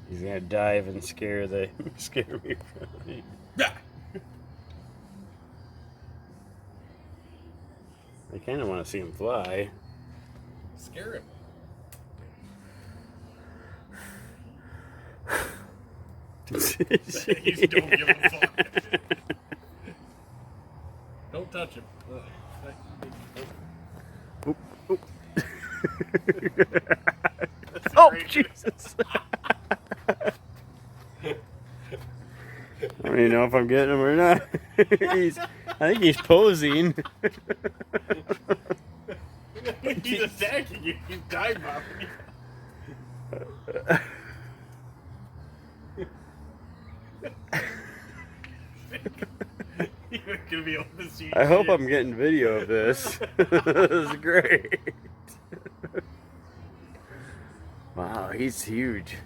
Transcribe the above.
He's gonna dive and scare me from me. Yeah. I kind of want to see him fly. Scare him. You don't give a fuck. Don't touch him. Oop, oop. Oh, Jesus. I don't even know if I'm getting him or not. I think he's posing. He's attacking you. He's dive bombing you. You're gonna be able to see. I hope I'm getting video of this. This is great. Wow, he's huge.